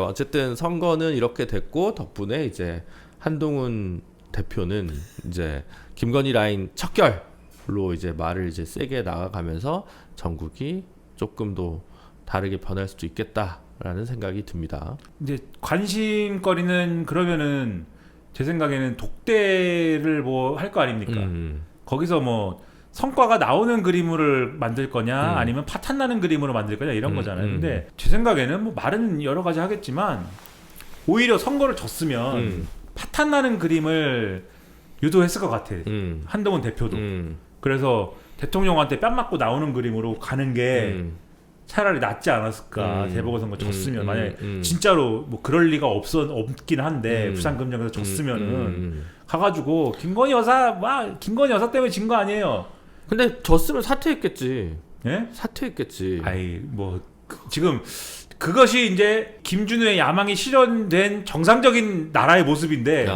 어쨌든 선거는 이렇게 됐고 덕분에 이제 한동훈 대표는 이제 김건희 라인 척결로 이제 말을 이제 세게 나가가면서 전국이 조금 더 다르게 변할 수도 있겠다라는 생각이 듭니다. 이제 관심거리는 그러면은 제 생각에는 독대를 뭐 할 거 아닙니까? 거기서 뭐 성과가 나오는 그림을 만들 거냐 아니면 파탄 나는 그림으로 만들 거냐 이런 거잖아요. 근데 제 생각에는 뭐 말은 여러 가지 하겠지만 오히려 선거를 졌으면 파탄 나는 그림을 유도했을 것 같아. 한동훈 대표도. 그래서 대통령한테 뺨 맞고 나오는 그림으로 가는 게 차라리 낫지 않았을까. 재보궐선거 졌으면 만약에 진짜로 뭐 그럴 리가 없긴 한데 부산금정에서 졌으면은 가가지고 김건희 여사 때문에 진 거 아니에요. 근데 졌으면 사퇴했겠지. 예? 사퇴했겠지. 아이 뭐 지금 그것이 이제 김준우의 야망이 실현된 정상적인 나라의 모습인데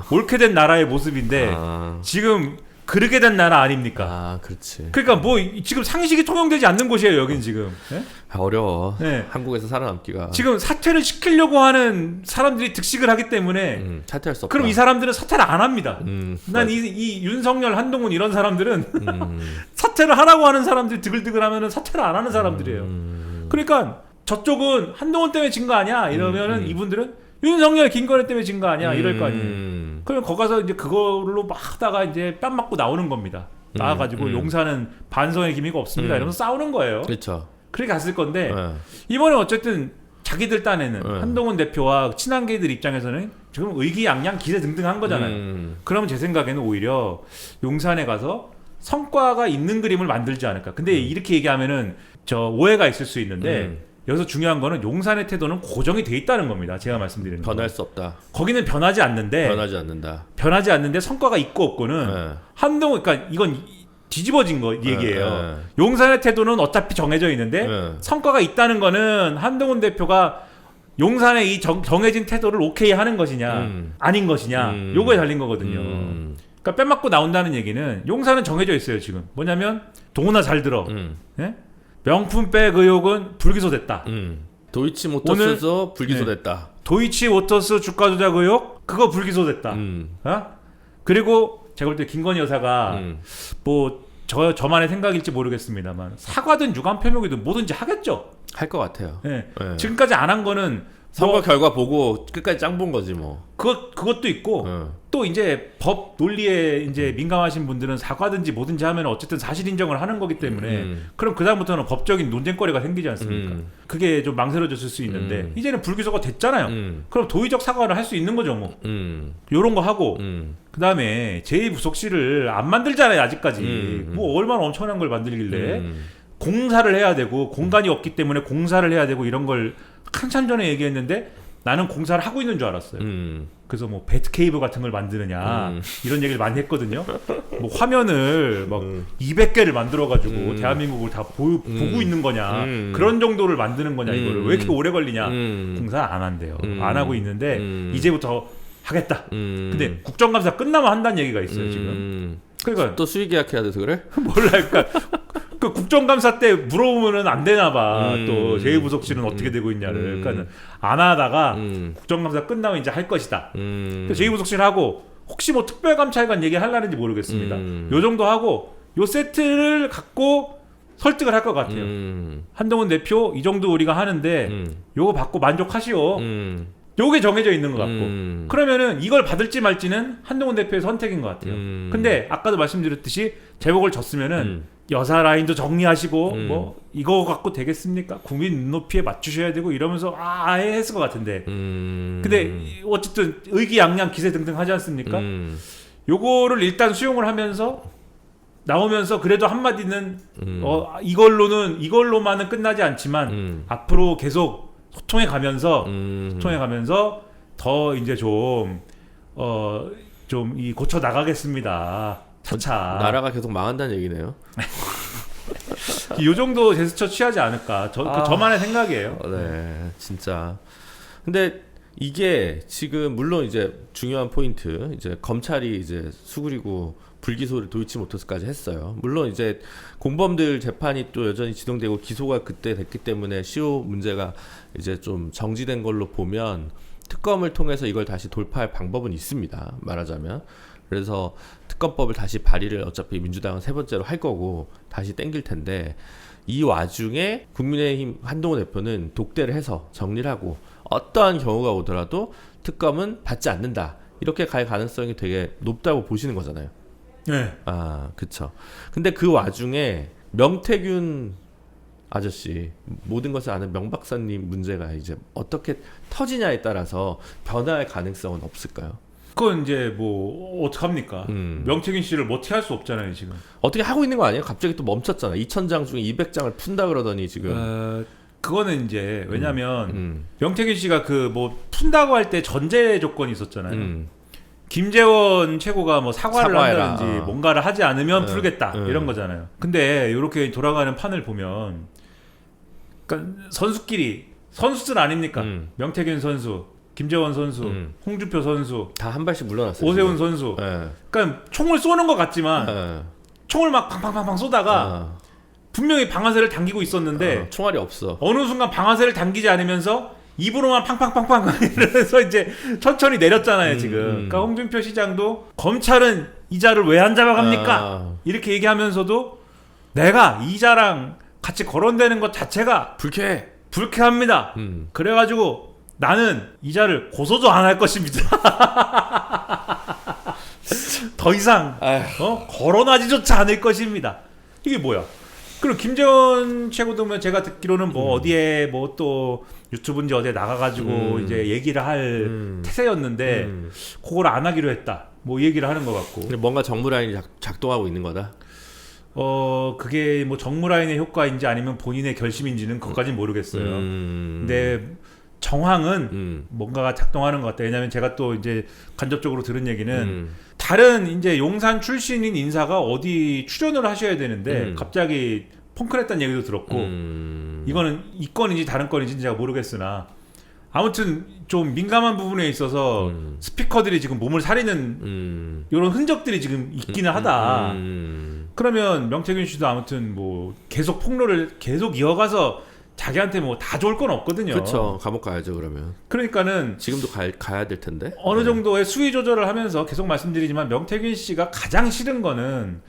옳게 된 나라의 모습인데 지금 그르게 된 나라 아닙니까? 그렇지. 그러니까 뭐 지금 상식이 통용되지 않는 곳이에요 여긴 지금. 네? 어려워. 네. 한국에서 살아남기가. 지금 사퇴를 시키려고 하는 사람들이 득식을 하기 때문에 사퇴할 수 없다. 그럼 이 사람들은 사퇴를 안 합니다. 난 이 윤석열, 한동훈 이런 사람들은 사퇴를 하라고 하는 사람들이 드글드글하면은 사퇴를 안 하는 사람들이에요. 그러니까 저쪽은 한동훈 때문에 진 거 아니야 이러면은 이분들은 윤석열, 김건희 때문에 진 거 아니야 이럴 거 아니에요. 그럼 거기 가서 이제 그걸로 막 하다가 이제 뺨 맞고 나오는 겁니다. 나와가지고 용사는 반성의 기미가 없습니다 이러면서 싸우는 거예요. 그렇죠. 그렇게 갔을 건데 이번에 어쨌든 자기들 딴에는 한동훈 대표와 친한계들 입장에서는 지금 의기양양 기세등등한 거잖아요. 그러면 제 생각에는 오히려 용산에 가서 성과가 있는 그림을 만들지 않을까. 근데 이렇게 얘기하면은 저 오해가 있을 수 있는데 여기서 중요한 거는 용산의 태도는 고정이 돼 있다는 겁니다. 제가 말씀드리는 변할 수 없다. 거기는 변하지 않는데 변하지 않는다. 변하지 않는데 성과가 있고 없고는 한동훈 그러니까 이건 뒤집어진 거 얘기예요. 용산의 태도는 어차피 정해져 있는데 성과가 있다는 거는 한동훈 대표가 용산의 이 정해진 태도를 오케이 하는 것이냐 아닌 것이냐 요거에 달린 거거든요. 그러니까 뺨 맞고 나온다는 얘기는 용산은 정해져 있어요 지금. 뭐냐면 동훈아 잘 들어. 예? 명품백 의혹은 불기소됐다. 도이치모터스에서 불기소됐다. 도이치모터스 주가 조작 의혹 그거 불기소됐다. 그리고 제가 볼 때 김건희 여사가 뭐 저만의 생각일지 모르겠습니다만 사과든 유감 표명이든 뭐든지 하겠죠. 할 것 같아요. 네. 지금까지 안 한 거는 선거 결과 보고 끝까지 짱 본 거지 뭐. 그것도 있고 또 이제 법 논리에 이제 민감하신 분들은 사과든지 뭐든지 하면 어쨌든 사실 인정을 하는 거기 때문에 그럼 그다음부터는 법적인 논쟁거리가 생기지 않습니까? 그게 좀 망설여졌을 수 있는데 이제는 불기소가 됐잖아요. 그럼 도의적 사과를 할 수 있는 거죠 뭐. 요런 거 하고 그다음에 제2부속실을 안 만들잖아요 아직까지. 뭐 얼마나 엄청난 걸 만들길래 공사를 해야 되고 공간이 없기 때문에 공사를 해야 되고 이런 걸 한참 전에 얘기했는데 나는 공사를 하고 있는 줄 알았어요. 그래서 뭐 배트케이브 같은 걸 만드느냐 이런 얘기를 많이 했거든요. 뭐 화면을 막 200개를 만들어가지고 대한민국을 다 보고 있는 거냐 그런 정도를 만드는 거냐 이거를 왜 이렇게 오래 걸리냐. 공사 안 한대요. 안 하고 있는데 이제부터 하겠다. 근데 국정감사 끝나면 한다는 얘기가 있어요 지금. 그러니까 또 수의 계약해야 돼서 그래? 몰랄까. 그 국정감사 때 물어보면은 안 되나 봐. 또 제2부속실은 어떻게 되고 있냐를. 그러니까 안 하다가 국정감사 끝나면 이제 할 것이다. 제2부속실 하고 혹시 뭐 특별감찰관 얘기하려는지 모르겠습니다. 요 정도 하고 요 세트를 갖고 설득을 할 것 같아요. 한동훈 대표 이 정도 우리가 하는데 요거 받고 만족하시오. 요게 정해져 있는 것 같고 그러면은 이걸 받을지 말지는 한동훈 대표의 선택인 것 같아요. 근데 아까도 말씀드렸듯이 제목을 졌으면은 여사 라인도 정리하시고 뭐 이거 갖고 되겠습니까? 국민 눈높이에 맞추셔야 되고 이러면서 아예 했을 것 같은데 근데 어쨌든 의기양양 기세등등 하지 않습니까? 요거를 일단 수용을 하면서 나오면서 그래도 한마디는 이걸로만은 끝나지 않지만 앞으로 계속 소통해 가면서 더 이제 좀 이 고쳐 나가겠습니다. 차차. 나라가 계속 망한다는 얘기네요. 이 정도 제스처 취하지 않을까. 저만의 생각이에요. 네, 진짜. 근데 이게 지금 물론 이제 중요한 포인트, 이제 검찰이 이제 수그리고 불기소를 도이치모터스까지 했어요. 물론 이제 공범들 재판이 또 여전히 진행되고 기소가 그때 됐기 때문에 시효 문제가 이제 좀 정지된 걸로 보면 특검을 통해서 이걸 다시 돌파할 방법은 있습니다. 말하자면. 그래서 특검법을 다시 발의를 어차피 민주당은 세 번째로 할 거고 다시 땡길 텐데 이 와중에 국민의힘 한동훈 대표는 독대를 해서 정리를 하고 어떠한 경우가 오더라도 특검은 받지 않는다. 이렇게 갈 가능성이 되게 높다고 보시는 거잖아요. 네. 아, 그쵸. 근데 그 와중에 명태균 아저씨, 모든 것을 아는 명 박사님 문제가 이제 어떻게 터지냐에 따라서 변화할 가능성은 없을까요? 그건 이제 뭐 어떡합니까? 명태균 씨를 뭐 어떻게 할 수 없잖아요 지금. 어떻게 하고 있는 거 아니에요? 갑자기 또 멈췄잖아. 2000장 중에 200장을 푼다 그러더니 지금. 그거는 이제 왜냐면 명태균 씨가 그 뭐 푼다고 할 때 전제 조건이 있었잖아요. 김재원 최고가 뭐 사과를 사과해라. 한다든지 뭔가를 하지 않으면 풀겠다 이런 거잖아요. 근데 이렇게 돌아가는 판을 보면, 그러니까 선수끼리 선수들 아닙니까? 명태균 선수, 김재원 선수, 홍준표 선수, 다 한 발씩 물러났어요. 오세훈 선수. 예. 그러니까 총을 쏘는 것 같지만 예. 총을 막 팡팡팡팡 쏘다가 분명히 방아쇠를 당기고 있었는데 총알이 없어. 어느 순간 방아쇠를 당기지 않으면서 입으로만 팡팡팡팡 이러면서 이제 천천히 내렸잖아요 지금. 그러니까 홍준표 시장도 검찰은 이자를 왜 안 잡아갑니까? 이렇게 얘기하면서도 내가 이자랑 같이 거론되는 것 자체가 불쾌합니다. 그래가지고 나는 이자를 고소도 안 할 것입니다. 더 이상 거론하지조차 않을 것입니다. 이게 뭐야? 그리고 김재원 최고도 보면 제가 듣기로는 뭐 어디에 뭐 또 유튜브인지 어디에 나가가지고 이제 얘기를 할 태세였는데 그걸 안 하기로 했다. 뭐 얘기를 하는 것 같고. 근데 뭔가 정무 라인이 작동하고 있는 거다. 그게 뭐 정무 라인의 효과인지 아니면 본인의 결심인지는 그것까지는 모르겠어요. 근데 정황은 뭔가가 작동하는 것 같다. 왜냐하면 제가 또 이제 간접적으로 들은 얘기는 다른 이제 용산 출신인 인사가 어디 출연을 하셔야 되는데 갑자기 펑크냈다는 얘기도 들었고 이거는 이 건인지 다른 건인지 제가 모르겠으나 아무튼 좀 민감한 부분에 있어서 스피커들이 지금 몸을 사리는 이런 흔적들이 지금 있기는 하다. 그러면 명태균 씨도 아무튼 뭐 계속 폭로를 계속 이어가서 자기한테 뭐 다 좋을 건 없거든요. 그렇죠. 감옥 가야죠 그러면. 그러니까는 지금도 가야 될 텐데. 어느 정도의 수위 조절을 하면서 계속 말씀드리지만 명태균 씨가 가장 싫은 거는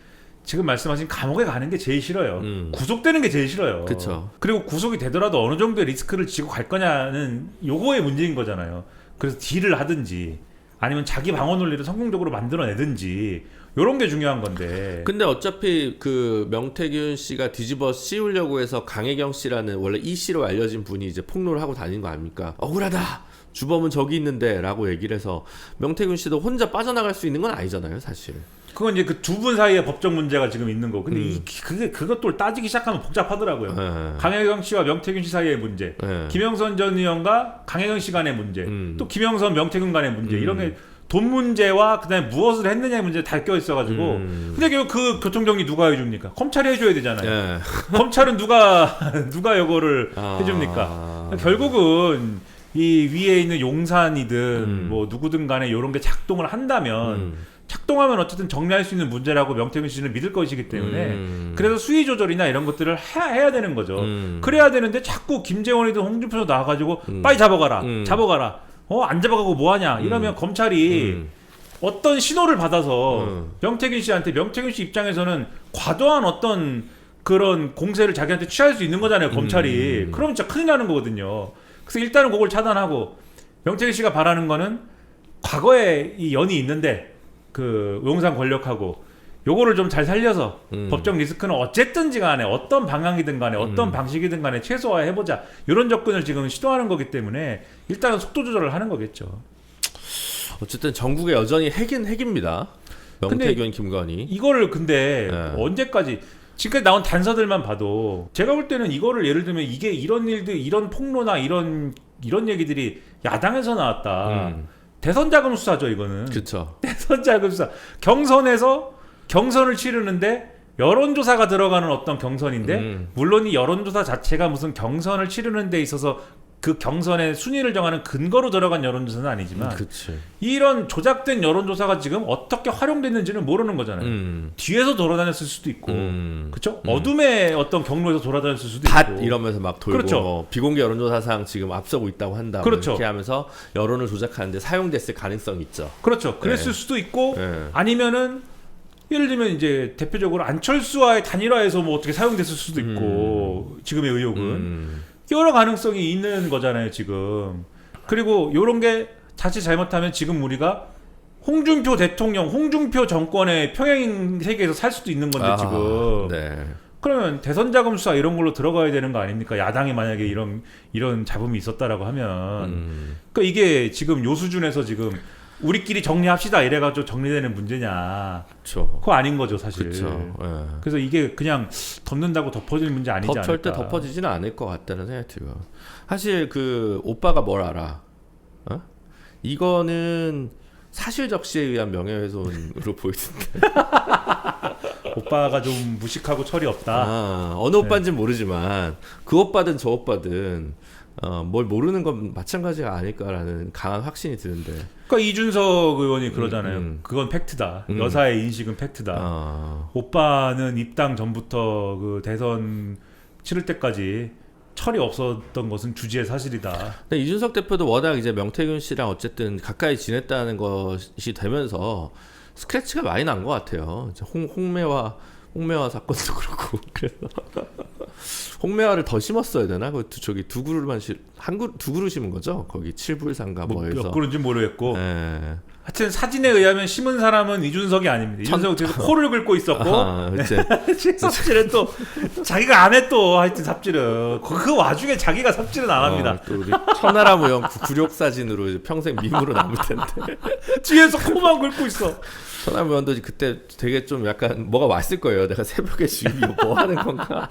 지금 말씀하신 감옥에 가는 게 제일 싫어요. 구속되는 게 제일 싫어요. 그렇죠. 그리고 구속이 되더라도 어느 정도의 리스크를 지고 갈 거냐는 요거의 문제인 거잖아요. 그래서 딜을 하든지 아니면 자기 방어 논리를 성공적으로 만들어내든지 요런 게 중요한 건데. 근데 어차피 그 명태균 씨가 뒤집어 씌우려고 해서 강혜경 씨라는 원래 이 씨로 알려진 분이 이제 폭로를 하고 다닌 거 아닙니까? 억울하다. 주범은 저기 있는데 라고 얘기를 해서 명태균 씨도 혼자 빠져나갈 수 있는 건 아니잖아요 사실. 그건 이제 그 두 분 사이에 법적 문제가 지금 있는 거. 근데 그것도 따지기 시작하면 복잡하더라고요. 강혜경 씨와 명태균 씨 사이의 문제, 김영선 전 의원과 강혜경 씨 간의 문제, 또 김영선 명태균 간의 문제, 이런 게 돈 문제와 그다음에 무엇을 했느냐의 문제 다 껴 있어가지고. 근데 결국 그 교통정리 누가 해줍니까? 검찰이 해줘야 되잖아요. 검찰은 누가 이거를 해줍니까? 결국은 이 위에 있는 용산이든 뭐 누구든 간에 이런 게 작동을 한다면. 작동하면 어쨌든 정리할 수 있는 문제라고 명태균 씨는 믿을 것이기 때문에 그래서 수위 조절이나 이런 것들을 해야 되는 거죠. 그래야 되는데 자꾸 김재원이든 홍준표도 나와가지고 빨리 잡아가라. 안 잡아가고 뭐하냐 이러면 검찰이 어떤 신호를 받아서 명태균 씨한테, 명태균 씨 입장에서는 과도한 어떤 그런 공세를 자기한테 취할 수 있는 거잖아요 검찰이. 그러면 진짜 큰일 나는 거거든요. 그래서 일단은 그걸 차단하고 명태균 씨가 바라는 거는 과거에 이 연이 있는데 그 용산 권력하고 요거를 좀 잘 살려서 법적 리스크는 어쨌든지 간에 어떤 방향이든 간에 어떤 방식이든 간에 최소화해보자 이런 접근을 지금 시도하는 거기 때문에 일단은 속도 조절을 하는 거겠죠. 어쨌든 전국에 여전히 핵입니다. 명태균, 김건희. 이거를 근데 언제까지 지금까지 나온 단서들만 봐도 제가 볼 때는 이거를 예를 들면 이게 이런 일들, 이런 폭로나 이런 얘기들이 야당에서 나왔다. 대선 자금 수사죠 이거는. 그렇죠. 대선 자금 수사. 경선에서 경선을 치르는데 여론조사가 들어가는 어떤 경선인데 물론 이 여론조사 자체가 무슨 경선을 치르는 데 있어서 그 경선의 순위를 정하는 근거로 들어간 여론조사는 아니지만 그치. 이런 조작된 여론조사가 지금 어떻게 활용됐는지는 모르는 거잖아요. 뒤에서 돌아다녔을 수도 있고, 그렇죠? 어둠의 어떤 경로에서 돌아다녔을 수도 닷 있고, 이러면서 막 돌고 그렇죠. 뭐 비공개 여론조사상 지금 앞서고 있다고 한다. 뭐 그렇죠. 이렇게 하면서 여론을 조작하는데 사용됐을 가능성이 있죠. 그렇죠. 그랬을 수도 있고, 네. 아니면은 예를 들면 이제 대표적으로 안철수와의 단일화에서 뭐 어떻게 사용됐을 수도 있고, 지금의 의혹은 여러 가능성이 있는 거잖아요, 지금. 그리고 요런 게 자칫 잘못하면 지금 우리가 홍준표 대통령, 홍준표 정권의 평행 세계에서 살 수도 있는 건데 지금. 네. 그러면 대선 자금 수사 이런 걸로 들어가야 되는 거 아닙니까? 야당이 만약에 이런 잡음이 있었다라고 하면. 그러니까 이게 지금 요 수준에서 지금 우리끼리 정리합시다 이래가지고 정리되는 문제냐? 그렇죠. 그거 아닌 거죠, 사실. 그렇죠. 네. 그래서 이게 그냥 덮는다고 덮어질 문제 아니지 않을까? 절대 덮어지지는 않을 것 같다는 생각이 들어요. 사실 그 오빠가 뭘 알아? 어? 이거는 사실 적시에 의한 명예훼손으로 보이던데. 오빠가 좀 무식하고 철이 없다. 어느 오빠인지는 모르지만 그 오빠든 저 오빠든 뭘 모르는 건 마찬가지가 아닐까라는 강한 확신이 드는데. 그러니까 이준석 의원이 그러잖아요. 그건 팩트다. 여사의 인식은 팩트다. 오빠는 입당 전부터 그 대선 치를 때까지 철이 없었던 것은 주지의 사실이다. 근데 이준석 대표도 워낙 이제 명태균 씨랑 어쨌든 가까이 지냈다는 것이 되면서 스크래치가 많이 난 것 같아요. 이제 홍매화 사건도 그렇고 그래서 홍매화를 더 심었어야 되나? 그 저기 두 그루만 두 그루 심은 거죠? 거기 칠불산가 뭐에서 몇 그루인지 모르겠고. 네. 하여튼 사진에 의하면 심은 사람은 이준석이 아닙니다. 이준석 뒤에서 코를 긁고 있었고 삽질은 또 자기가 안 해 또 하여튼 삽질은 그 와중에 자기가 삽질은 안 합니다. 또 우리 천하람 의원 굴욕 사진으로 이제 평생 밈으로 남을 텐데 뒤에서 코만 긁고 있어. 천하람 의원도 그때 되게 좀 약간 뭐가 왔을 거예요. 내가 새벽에 지금 이거 뭐 하는 건가.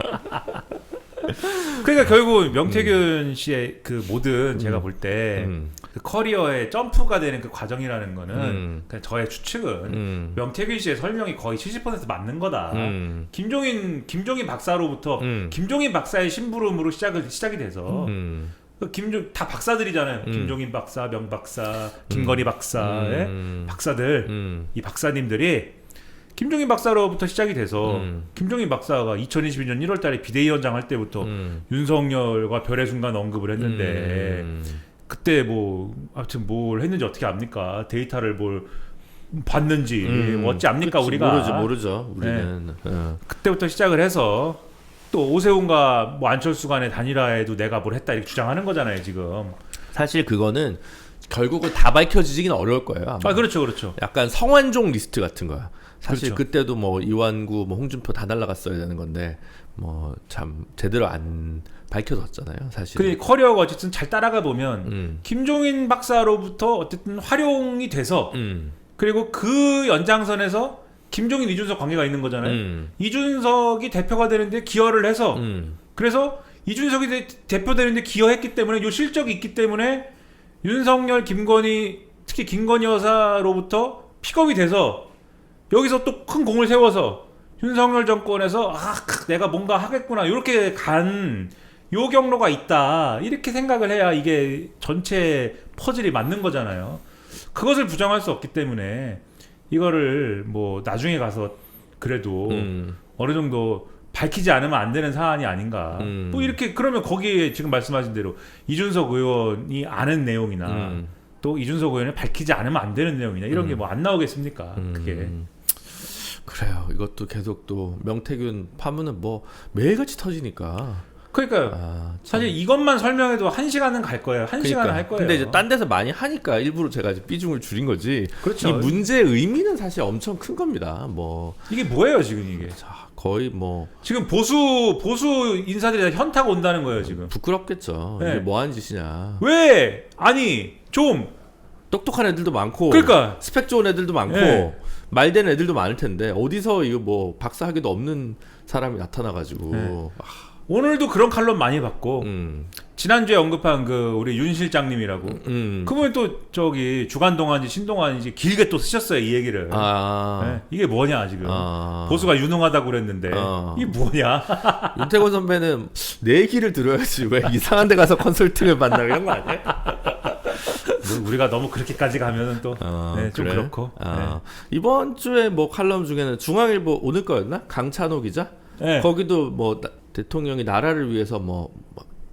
그러니까 결국 명태균 씨의 그 모든 제가 볼 때 그 커리어의 점프가 되는 그 과정이라는 거는 그냥 저의 추측은 명태균 씨의 설명이 거의 70% 맞는 거다. 김종인 박사로부터 김종인 박사의 심부름으로 시작이 돼서 다 박사들이잖아요. 김종인 박사, 명 박사, 김건희 박사의 박사들, 이 박사님들이 김종인 박사로부터 시작이 돼서 김종인 박사가 2022년 1월달에 비대위원장 할 때부터 윤석열과 별의 순간 언급을 했는데 그때 뭐 아무튼 뭘 했는지 어떻게 압니까? 데이터를 뭘 봤는지 어찌 압니까? 그치, 우리가 모르죠. 우리는 그때부터 시작을 해서 또 오세훈과 뭐 안철수 간의 단일화에도 내가 뭘 했다 이렇게 주장하는 거잖아요 지금. 사실 그거는 결국은 다 밝혀지기는 어려울 거예요. 아마. 아 그렇죠. 약간 성완종 리스트 같은 거야. 사실 그렇죠. 그때도 뭐 이완구, 뭐 홍준표 다 날라갔어야 되는 건데 뭐 참 제대로 안 밝혀졌잖아요. 사실. 그 커리어가 어쨌든 잘 따라가 보면 김종인 박사로부터 어쨌든 활용이 돼서 그리고 그 연장선에서 김종인 이준석 관계가 있는 거잖아요. 이준석이 대표가 되는데 기여를 해서 그래서 이준석이 대표되는데 기여했기 때문에 요 실적이 있기 때문에 윤석열, 김건희 특히 김건희 여사로부터 픽업이 돼서 여기서 또 큰 공을 세워서 윤석열 정권에서 내가 뭔가 하겠구나 이렇게 간 요 경로가 있다 이렇게 생각을 해야 이게 전체 퍼즐이 맞는 거잖아요. 그것을 부정할 수 없기 때문에 이거를 뭐 나중에 가서 그래도 어느 정도 밝히지 않으면 안 되는 사안이 아닌가. 뭐 이렇게 그러면 거기에 지금 말씀하신 대로 이준석 의원이 아는 내용이나 또 이준석 의원을 밝히지 않으면 안 되는 내용이나 이런 게 뭐 안 나오겠습니까? 그게. 그래요. 이것도 계속 또 명태균 파문은 뭐 매일같이 터지니까. 그러니까 사실 이것만 설명해도 1시간은 갈 거예요. 1시간은 할 거예요. 근데 이제 딴 데서 많이 하니까 일부러 제가 이제 비중을 줄인 거지. 그렇죠. 이 문제의 의미는 사실 엄청 큰 겁니다. 뭐 이게 뭐예요 지금 이게? 자, 거의 뭐 지금 보수 인사들이 다 현타가 온다는 거예요 지금. 부끄럽겠죠. 네. 이게 뭐 하는 짓이냐. 왜? 아니 좀 똑똑한 애들도 많고, 그러니까 스펙 좋은 애들도 많고, 네. 말되는 애들도 많을 텐데 어디서 이거 뭐 박사학위도 없는 사람이 나타나가지고. 네. 오늘도 그런 칼럼 많이 봤고 지난주에 언급한 그 우리 윤 실장님이라고 그분이 또 저기 주간동안인지 신동안인지 길게 또 쓰셨어요 이 얘기를. 네? 이게 뭐냐 지금 보수가 유능하다고 그랬는데 이게 뭐냐. 윤태곤 선배는 내 얘기를 들어야지 왜 이상한 데 가서 컨설팅을 받나 이런 거 아니에요? 우리가 너무 그렇게까지 가면은 또 네, 좀 그래? 그렇고. 네. 이번 주에 뭐 칼럼 중에는 중앙일보 오늘 거였나? 강찬호 기자? 네. 거기도 뭐 대통령이 나라를 위해서 뭐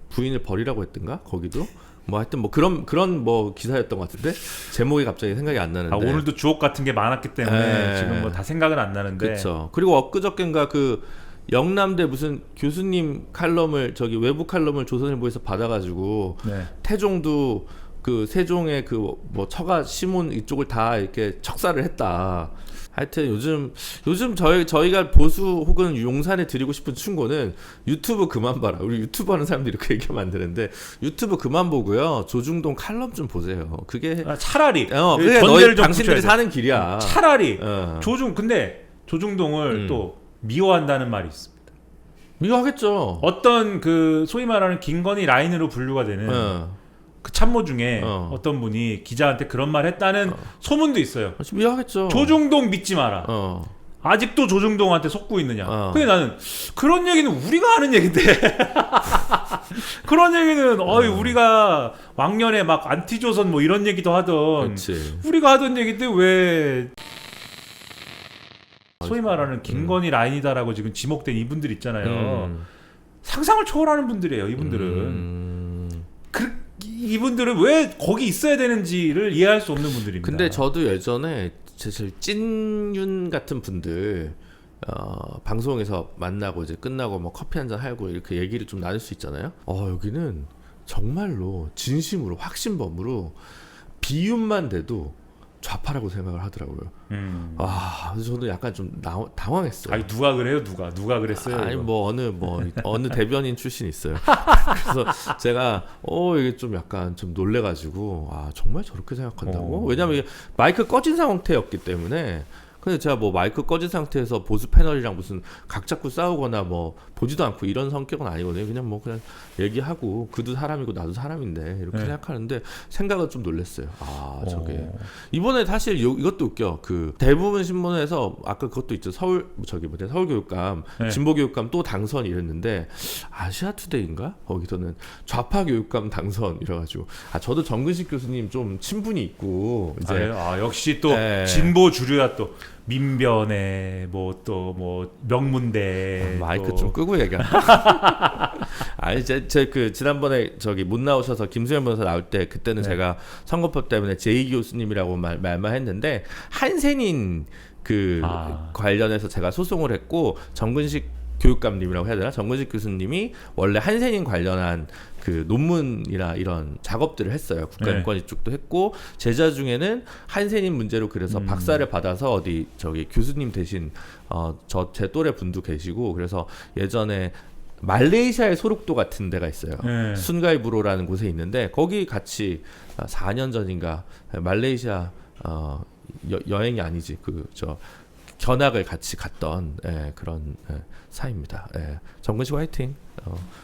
부인을 버리라고 했던가? 거기도 뭐 하여튼 뭐 그런 뭐 기사였던 것 같은데 제목이 갑자기 생각이 안 나는데. 오늘도 주옥 같은 게 많았기 때문에 지금 뭐 다 생각은 안 나는데. 그렇죠. 그리고 엊그저께인가 그 영남대 무슨 교수님 칼럼을 저기 외부 칼럼을 조선일보에서 받아가지고 태종도 그 세종의 그 뭐 처가 시문 이쪽을 다 이렇게 척사를 했다. 하여튼 요즘 저희가 보수 혹은 용산에 드리고 싶은 충고는 유튜브 그만 봐라. 우리 유튜브 하는 사람들이 이렇게 얘기하면 안 되는데 유튜브 그만 보고요. 조중동 칼럼 좀 보세요. 그게 차라리 그게 너희 당신들이 사는 길이야. 차라리 근데 조중동을 또 미워한다는 말이 있습니다. 미워하겠죠. 어떤 그 소위 말하는 김건희 라인으로 분류가 되는 그 참모 중에 어떤 분이 기자한테 그런 말 했다는 소문도 있어요. 미워하겠죠. 조중동 믿지 마라. 아직도 조중동한테 속고 있느냐. 근데 나는 그런 얘기는 우리가 하는 얘긴데 그런 얘기는 우리가 왕년에 막 안티조선 뭐 이런 얘기도 하던 우리가 하던 얘기인데 왜 소위 말하는 김건희 라인이다라고 지금 지목된 이분들 있잖아요. 상상을 초월하는 분들이에요. 이분들은 이분들은 왜 거기 있어야 되는지를 이해할 수 없는 분들입니다. 근데 저도 예전에 사실 찐윤 같은 분들 방송에서 만나고 이제 끝나고 뭐 커피 한잔 하고 이렇게 얘기를 좀 나눌 수 있잖아요. 여기는 정말로 진심으로 확신범으로 비윤만 돼도 좌파라고 생각을 하더라고요. 그래서 저도 약간 좀 당황했어요. 아니 누가 그래요? 누가 그랬어요? 아니 뭐 어느 대변인 출신이 있어요. 그래서 제가 이게 좀 약간 좀 놀래가지고 정말 저렇게 생각한다고? 왜냐면 이게 마이크 꺼진 상태였기 때문에. 근데 제가 뭐 마이크 꺼진 상태에서 보수 패널이랑 무슨 각 잡고 싸우거나 뭐 보지도 않고 이런 성격은 아니거든요. 그냥 얘기하고 그도 사람이고 나도 사람인데 이렇게 생각하는데 생각은 좀 놀랐어요. 저게 이번에 사실 이것도 웃겨. 그 대부분 신문에서 아까 그것도 있죠. 서울교육감 진보교육감 또 당선 이랬는데 아시아투데이인가 거기서는 좌파 교육감 당선 이래가지고 저도 정근식 교수님 좀 친분이 있고 이제 역시 또 진보 주류야 또. 민변에 뭐 명문대 마이크 좀 끄고 얘기하나? 아니 제 그 지난번에 저기 못 나오셔서 김수현 변호사 나올 때 그때는 제가 선거법 때문에 제2 교수님이라고 말만 했는데 한센인 그 관련해서 제가 소송을 했고 정근식 교육감님이라고 해야 되나? 정근식 교수님이 원래 한센인 관련한 그 논문이나 이런 작업들을 했어요. 국가인권위 쪽도 했고 제자 중에는 한센인 문제로 그래서 박사를 받아서 어디 저기 교수님 대신 제 또래 분도 계시고 그래서 예전에 말레이시아의 소록도 같은 데가 있어요. 순가이부로라는 곳에 있는데 거기 같이 4년 전인가 말레이시아 여행이 아니지 견학을 같이 갔던 그런 사이입니다. 정근식 화이팅.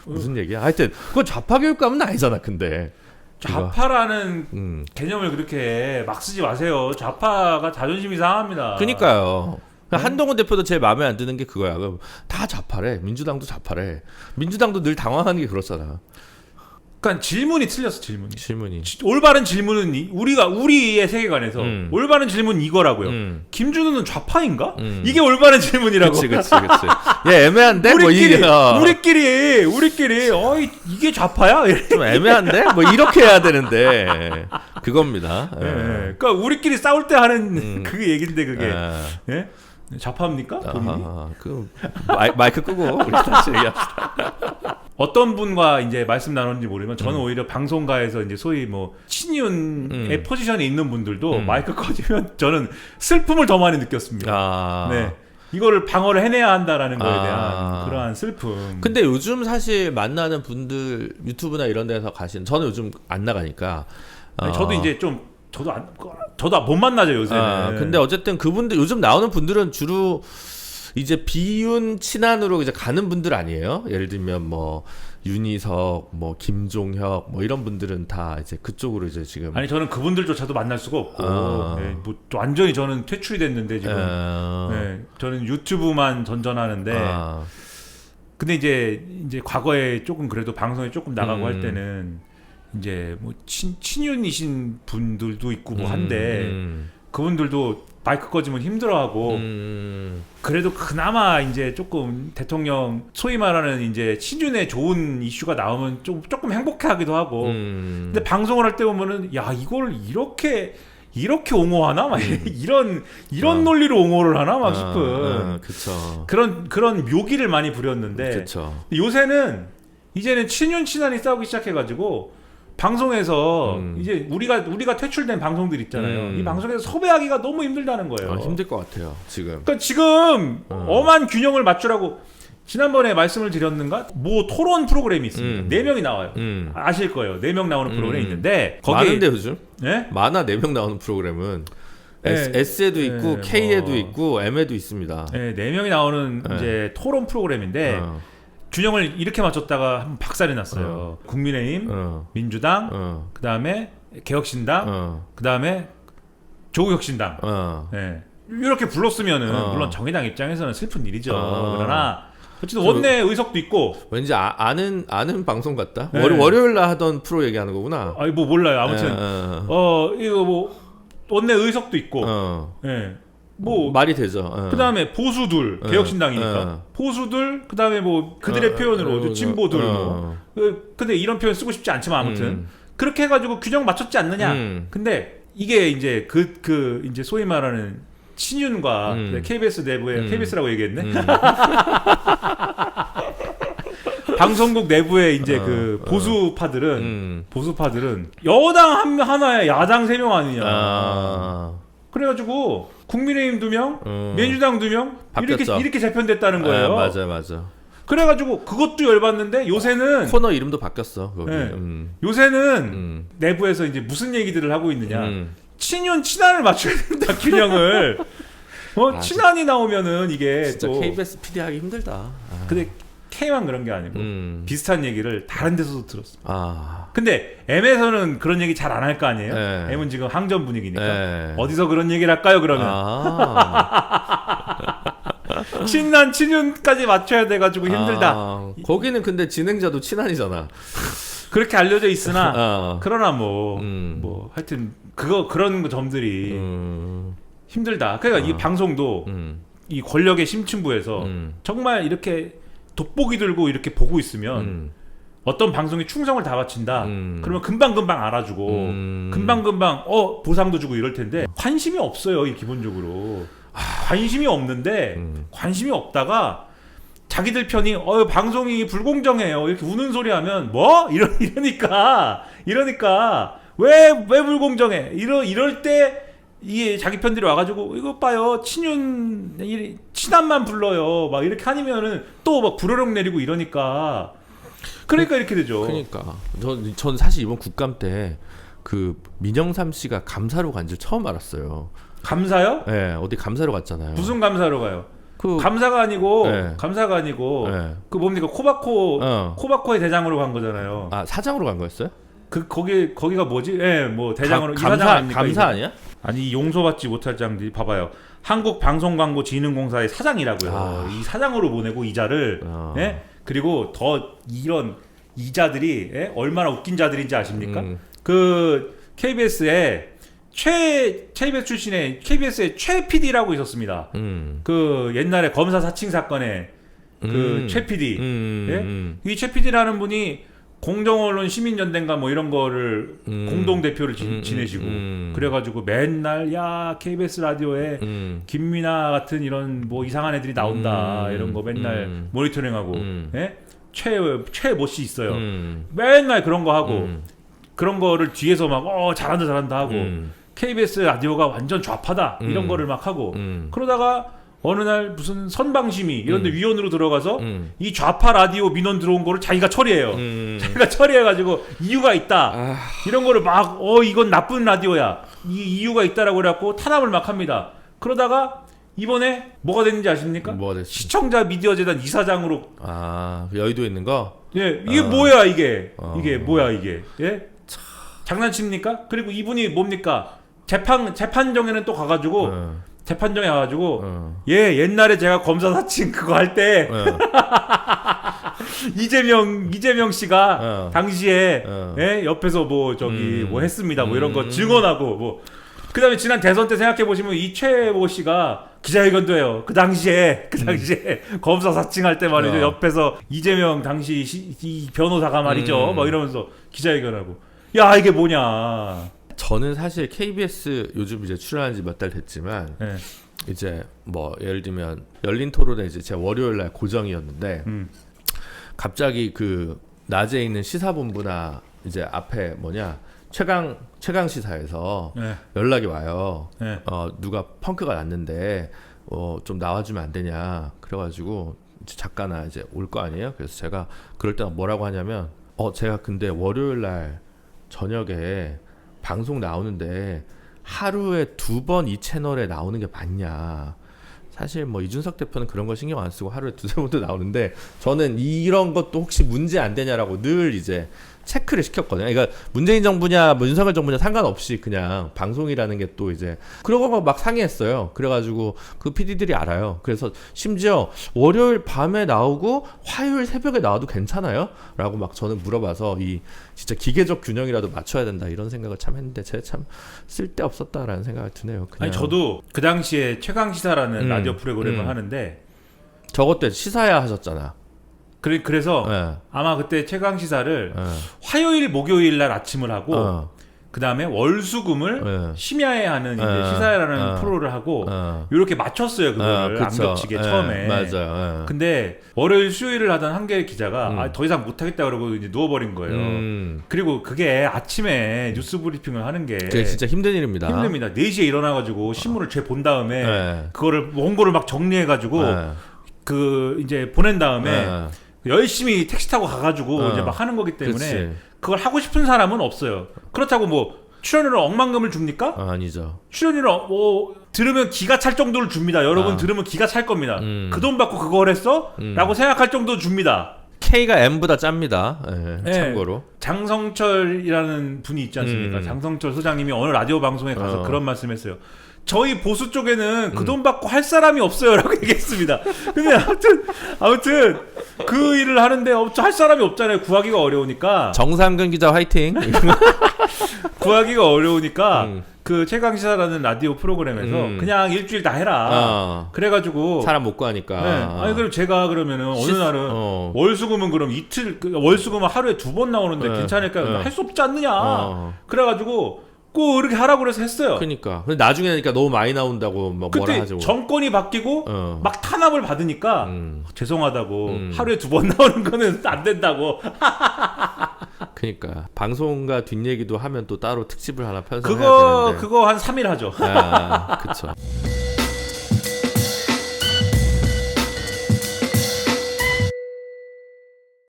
무슨 얘기야? 하여튼 그건 좌파 교육감은 아니잖아. 근데 좌파라는 개념을 그렇게 막 쓰지 마세요. 좌파가 자존심이 상합니다. 그러니까요. 한동훈 대표도 제일 마음에 안 드는 게 그거야. 다 좌파래. 민주당도 좌파래. 민주당도 늘 당황하는 게 그렇잖아. 그러니까 질문이 틀렸어. 질문이. 올바른 질문은 우리의 세계관에서 올바른 질문은 이거라고요. 김준우는 좌파인가? 이게 올바른 질문이라고. 그렇지. 얘 애매한데? 우리끼리 이게 좌파야? 좀 애매한데? 뭐 이렇게 해야 되는데 그겁니다. 그러니까 우리끼리 싸울 때 하는 그 얘긴데 그게. 좌파입니까? 본인이? 마이크 끄고 우리 다시 얘기합시다. 어떤 분과 이제 말씀 나눴는지 모르지만 저는 오히려 방송가에서 이제 소위 뭐 친윤의 포지션에 있는 분들도 마이크 꺼지면 저는 슬픔을 더 많이 느꼈습니다. 이거를 방어를 해내야 한다라는 거에 대한 그러한 슬픔. 근데 요즘 사실 만나는 분들 유튜브나 이런 데서 저는 요즘 안 나가니까 저도 이제 좀 저도 못 만나죠 요새는. 근데 어쨌든 그분들 요즘 나오는 분들은 주로 이제 비윤 친한으로 이제 가는 분들 아니에요? 예를 들면 뭐 윤희석, 뭐 김종혁, 뭐 이런 분들은 다 이제 그쪽으로 이제 지금. 아니 저는 그분들조차도 만날 수가 없고, 네, 뭐 완전히 저는 퇴출이 됐는데 지금. 네, 저는 유튜브만 전전하는데. 근데 이제 과거에 조금 그래도 방송에 조금 나가고 할 때는 이제 뭐 친윤이신 분들도 있고 뭐 한데 그분들도 마이크 꺼지면 힘들어하고 그래도 그나마 이제 조금 대통령 소위 말하는 이제 친윤에 좋은 이슈가 나오면 조금 행복해하기도 하고 근데 방송을 할 때 보면은 야 이걸 이렇게 옹호하나 막 이런 논리로 옹호를 하나 막 싶은 그쵸. 그런 묘기를 많이 부렸는데 그쵸. 요새는 이제는 친윤 친한이 싸우기 시작해가지고 방송에서 이제 우리가 퇴출된 방송들 있잖아요. 이 방송에서 섭외하기가 너무 힘들다는 거예요. 힘들 것 같아요 지금. 그러니까 지금 엄한 균형을 맞추라고 지난번에 말씀을 드렸는가? 뭐 토론 프로그램이 있습니다. 4명이 나와요. 아실 거예요. 4명 나오는 프로그램이 있는데 거기에 많은데 요즘? 네? 많아 4명 나오는 프로그램은 네. S에도 있고 K에도 있고 M에도 있습니다. 네, 4명이 나오는 이제 토론 프로그램인데 균형을 이렇게 맞췄다가 한번 박살이 났어요. 국민의힘, 민주당, 그 다음에 개혁신당, 그 다음에 조국혁신당. 네. 이렇게 불렀으면은 물론 정의당 입장에서는 슬픈 일이죠. 그러나 어쨌든 원내 의석도 있고 왠지 아는 방송 같다. 네. 월요일 날 하던 프로 얘기하는 거구나. 아니 뭐 몰라요. 아무튼 이거 뭐 원내 의석도 있고, 예. 뭐 말이 되죠. 그 다음에 보수들 개혁신당이니까 보수들 그 다음에 뭐 그들의 표현으로 진보들 뭐 근데 이런 표현 쓰고 싶지 않지만 아무튼 그렇게 해가지고 균형 맞췄지 않느냐. 근데 이게 이제 그 이제 소위 말하는 친윤과 KBS 내부의 KBS라고 얘기했네. 방송국 내부의 이제 그 보수파들은 여당 하나에 야당 3명 아니냐. 그래가지고 국민의힘 2명, 민주당 2명 이렇게 재편됐다는 거예요. 맞아. 그래가지고 그것도 열받는데 요새는 코너 이름도 바뀌었어. 거기. 네. 요새는 내부에서 이제 무슨 얘기들을 하고 있느냐. 친윤 친한을 맞춰야 된다 균형을. 친한이 나오면은 이게 진짜 또 KBS PD 하기 힘들다. 근데 K만 그런 게 아니고 비슷한 얘기를 다른 데서도 들었어. 근데 M에서는 그런 얘기 잘 안 할 거 아니에요? 네. M은 지금 항전 분위기니까 어디서 그런 얘기를 할까요? 그러면 친윤까지 맞춰야 돼가지고 힘들다. 거기는 근데 진행자도 친한이잖아. 그렇게 알려져 있으나 그러나 뭐 하여튼 그런 점들이 힘들다. 그러니까 이 방송도 이 권력의 심층부에서 정말 이렇게 돋보기 들고 이렇게 보고 있으면 어떤 방송이 충성을 다 바친다. 그러면 금방금방 알아주고 금방금방 보상도 주고 이럴 텐데 관심이 없어요. 이 기본적으로 관심이 없는데 관심이 없다가 자기들 편이 방송이 불공정해요. 이렇게 우는 소리 하면 뭐? 이러니까 왜 불공정해? 이럴 때 이게 자기 편들이 와가지고 이거 봐요 친한만 불러요 막 이렇게 아니면은 또 막 불호령 내리고 이러니까 이렇게 되죠. 그러니까 전 사실 이번 국감 때 그 민영삼 씨가 감사로 간 줄 처음 알았어요. 감사요? 네, 어디 감사로 갔잖아요. 무슨 감사로 가요? 감사가 아니고 그 뭡니까 코바코의 대장으로 간 거잖아요. 사장으로 간 거였어요? 거기가 뭐지? 뭐 대장으로 이사장 아닙니까? 감사 아니야? 아니 용서받지 못할 장들이 봐봐요. 한국방송광고진흥공사의 사장이라고요. 이 사장으로 보내고 이자를 그리고 더 이런 이자들이 얼마나 웃긴 자들인지 아십니까? 그 KBS에 KBS 출신의 KBS의 최 PD라고 있었습니다. 그 옛날에 검사 사칭 사건의 그 최 PD. 이 최 PD라는 분이 공정언론 시민연대인가 뭐 이런 거를 공동 대표를 지내시고 그래가지고 맨날 KBS 라디오에 김미나 같은 이런 뭐 이상한 애들이 나온다 이런 거 맨날 모니터링하고 최모 씨 있어요. 맨날 그런 거 하고 그런 거를 뒤에서 막 잘한다 하고 KBS 라디오가 완전 좌파다 이런 거를 막 하고 그러다가 어느 날 무슨 선방심의 이런 데 위원으로 들어가서 이 좌파 라디오 민원 들어온 거를 자기가 처리해요. 자기가 처리해가지고 이유가 있다. 이런 거를 막 이건 나쁜 라디오야. 이 이유가 있다라고 그래갖고 탄압을 막 합니다. 그러다가 이번에 뭐가 됐는지 아십니까? 뭐가 됐어? 시청자 미디어 재단 이사장으로. 아, 여의도에 있는 거? 예, 이게 뭐야 이게? 이게 뭐야 이게? 예? 장난칩니까? 그리고 이분이 뭡니까? 재판정에는 또 가가지고 재판정에 가가지고 예, 옛날에 제가 검사 사칭 그거 할 때 이재명 씨가 당시에 예? 옆에서 뭐 저기 뭐 했습니다 뭐 이런 거 증언하고 뭐 그다음에 지난 대선 때 생각해 보시면 이 최모 씨가 기자회견도 해요. 그 당시에 검사 사칭할 때 말이죠. 옆에서 이재명 당시 이 변호사가 말이죠. 막 이러면서 기자회견하고. 야, 이게 뭐냐. 저는 사실 KBS 요즘 이제 출연한 지 몇 달 됐지만 네. 이제 뭐 예를 들면 열린 토론에 이제 제가 월요일 날 고정이었는데 갑자기 그 낮에 있는 시사본부나 이제 앞에 뭐냐 최강 시사에서 네. 연락이 와요. 네. 누가 펑크가 났는데 좀 나와주면 안 되냐. 그래가지고 이제 작가나 이제 올 거 아니에요. 그래서 제가 그럴 때 뭐라고 하냐면 제가 근데 월요일 날 저녁에 방송 나오는데 하루에 2번 이 채널에 나오는 게 맞냐. 사실 뭐 이준석 대표는 그런 거 신경 안 쓰고 하루에 2-3번도 나오는데 저는 이런 것도 혹시 문제 안 되냐라고 늘 이제 체크를 시켰거든요. 그러니까 문재인 정부냐 뭐 윤석열 정부냐 상관없이 그냥 방송이라는 게 또 이제 그러고 막 상의했어요. 그래가지고 그 PD들이 알아요. 그래서 심지어 월요일 밤에 나오고 화요일 새벽에 나와도 괜찮아요? 라고 막 저는 물어봐서 이 진짜 기계적 균형이라도 맞춰야 된다 이런 생각을 참 했는데 제가 참 쓸데없었다라는 생각이 드네요. 그냥. 아니 저도 그 당시에 최강 시사라는 라디오 프로그램을 하는데 저것도 시사야 하셨잖아. 그래서 네. 아마 그때 최강 시사를 화요일 목요일 날 아침을 하고 그 다음에 월수금을 심야에 하는 이제 시사야라는 프로를 하고 이렇게 맞췄어요 그거를 안 겹치게 처음에. 맞아요. 근데 월요일 수요일을 하던 한겨레 기자가 더 이상 못하겠다 그러고 이제 누워버린 거예요. 그리고 그게 아침에 뉴스 브리핑을 하는 게 그게 진짜 힘든 일입니다. 힘듭니다. 4시에 일어나가지고 신문을 본 다음에 그거를 원고를 막 정리해가지고 그 이제 보낸 다음에 열심히 택시 타고 가가지고 이제 막 하는 거기 때문에 그치. 그걸 하고 싶은 사람은 없어요. 그렇다고 뭐 출연료를 억만금을 줍니까? 아니죠. 출연료를 뭐 들으면 기가 찰 정도를 줍니다. 여러분 들으면 기가 찰 겁니다. 그 돈 받고 그걸 했어? 라고 생각할 정도 줍니다. K가 M보다 짭니다. 네. 참고로. 장성철이라는 분이 있지 않습니까? 장성철 소장님이 어느 라디오 방송에 가서 그런 말씀했어요. 저희 보수 쪽에는 그 돈 받고 할 사람이 없어요라고 얘기했습니다. 근데 아무튼 그 일을 하는데 할 사람이 없잖아요. 구하기가 어려우니까. 정상근 기자 화이팅. 구하기가 어려우니까 그 최강시사라는 라디오 프로그램에서 그냥 일주일 다 해라. 그래가지고 사람 못 구하니까. 네. 아니 그럼 제가 그러면은 어느 날은 월수금은 그럼 이틀 월수금은 하루에 2번 나오는데 괜찮을까요? 할 수 없지 않느냐. 그래가지고. 꼭 이렇게 하라고 그래서 했어요. 그러니까. 근데 나중에 그러니까 너무 많이 나온다고 막 뭐라 하죠. 정권이 바뀌고 막 탄압을 받으니까 죄송하다고 하루에 2번 나오는 거는 안 된다고. 그러니까 방송과 뒷얘기도 하면 또 따로 특집을 하나 편성해야 되는데. 그거 한 3일 하죠. 그렇죠.